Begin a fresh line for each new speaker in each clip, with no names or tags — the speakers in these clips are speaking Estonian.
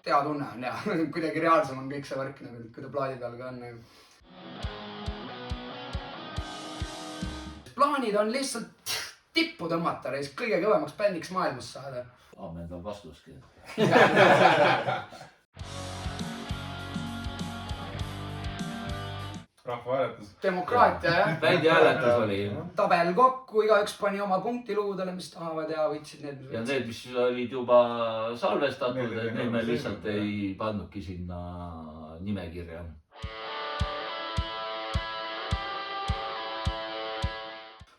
hea tunne on ja kuidagi reaalsem on kõik see värk, nagu, kui ta plaadi peal ka on. Plaanid on lihtsalt tippu tõmmata ja siis kõige kõvemaks bändiks maailmas saada.
Ammendav vastuski.
Rahvahääletus.
Demokraatia, jah.
Bändi hääletus oli.
Tabel kokku, igaüks pani oma punkti luudele, mis tahavad ja võtsid need.
Ja need, mis olid juba salvestatud, need me lihtsalt ei pandudki sinna nimekirja.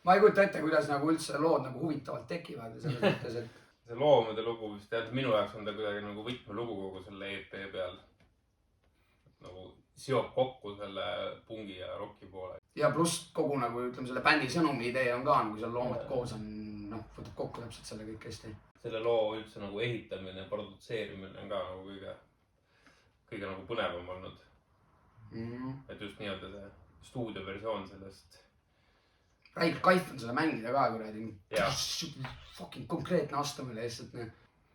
Ma ei kujuta ette, kuidas nagu üldse lood nagu huvitavalt tekivad ja selles mõttes, et...
See loomade lugu, mis tead, minu jaoks on ta kuidagi nagu võtmelugu kogu selle EP peal. Nagu seob kokku selle pungi ja rocki poole. Ja
pluss kogu nagu, ütleme, selle bändi sõnumi idee on ka, nagu seal loomad koos on, noh, võtab kokku täpselt selle kõik hästi.
Selle loo üldse nagu ehitamine, produtseerimine on ka nagu kõige nagu põnevam olnud. Et just nii-öelda see stuudioversioon sellest.
Räigelt kaif on selle mängida ka, kuradi.
Jaa.
Fucking konkreetne astumine lihtsalt.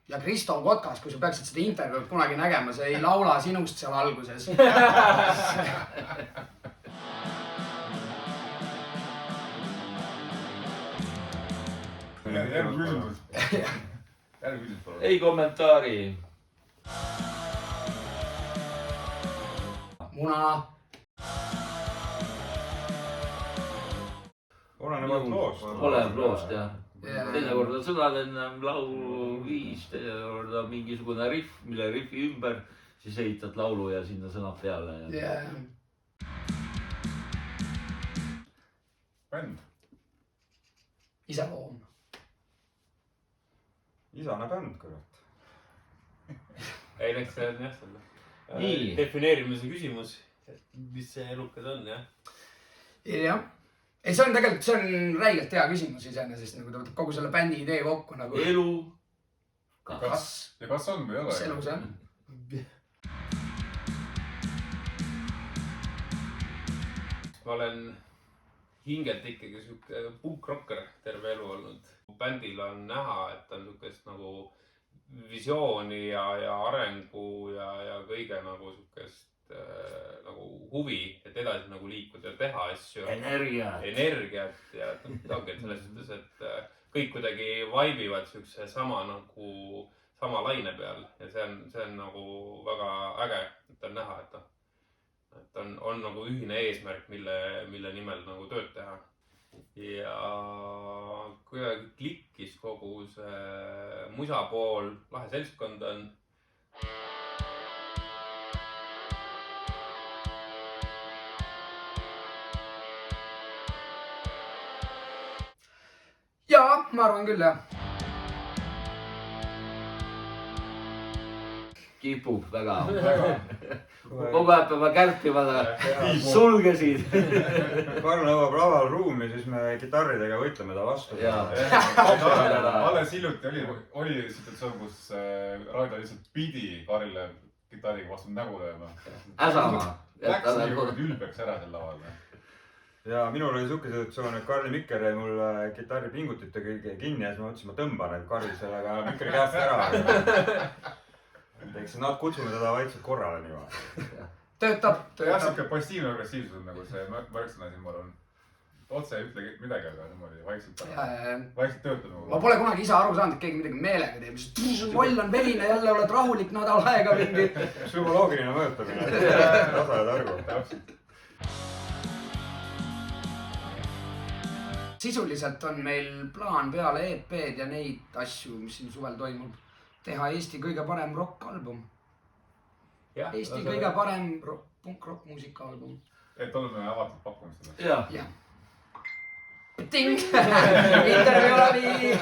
Ja Kristo Kotkas, kui sa peaksid seda intervjuud kunagi nägema, see ei laula sinust seal alguses.
Järg küsimus palun.
Ei kommentaari.
Muna.
Olenevalt loost.
Oleneb loost, jah. Teine kord on sõnad ennem laulu viis, teine kord on mingisugune riff, mille riffi ümber, siis ehitad laulu ja sinna sõnad peale.
Bänd.
Iseloom.
Isane bänd, kurat. Ei, eks see on jah selle.
Nii.
Defineerimise küsimus, mis see elukas on, jah?
Jah. Ei, see on tegelikult, see on räigelt hea küsimus iseenesest, nagu ta võtab kogu selle bändi idee kokku nagu...
Elu.
Kas?
Ja kas on või ei ole?
Mis elu see on?
Ma olen hingelt ikkagi siuke punkrocker terve elu olnud. Bändil on näha, et on siukest nagu visiooni ja arengu ja kõige nagu siukest nagu huvi, et edasi nagu liikuda ja teha asju. Energiat ja ongi selles suhtes, et kõik kuidagi vaibivad siukse sama nagu sama laine peal ja see on nagu väga äge, et on näha, et on nagu ühine eesmärk, mille nimel nagu tööd teha. Ja kuidagi klikkis kogu see musa pool, lahe seltskond on.
Jaa, ma arvan küll, jah.
Kipub väga. Kogu aeg peame kärpima sulgesid.
Karl nõuab laval ruumi, siis me kitarridega võitleme ta vastu.
Alles hiljuti oli situatsioon, kus Raido lihtsalt pidi Karlile kitarriga vastu nägu lööma.
Äsama.
Läks nii kord ülbeks ära sel laval.
Ja minul oli suke situatsioon, et Karli Mikker jäi mul kitarri pingutite kõige kinni ja siis ma mõtlesin, ma tõmban, et Karli sellega Mikkeri käest ära. Eks nad kutsume teda vaikselt korrale niimoodi.
Töötab.
Jah, siuke passiivne agressiivsus on nagu see märksõna siin, ma arvan. Otse ei ütle midagi, aga niimoodi vaikselt töötab.
Ma pole kunagi ise aru saanud, et keegi midagi meelega teeb. See moll on veline, jälle oled rahulik nädal aega mingi.
Psühholoogiline mõjutamine. Tasa ja targu.
Sisuliselt on meil plaan peale EP-d ja neid asju, mis siin suvel toimub, teha Eesti kõige parem rock-album. Eesti kõige parem punk-rock muusikaalbum.
Et oleme avatud pakkumisele.
Jah.
Ting! Intervjuu läbi!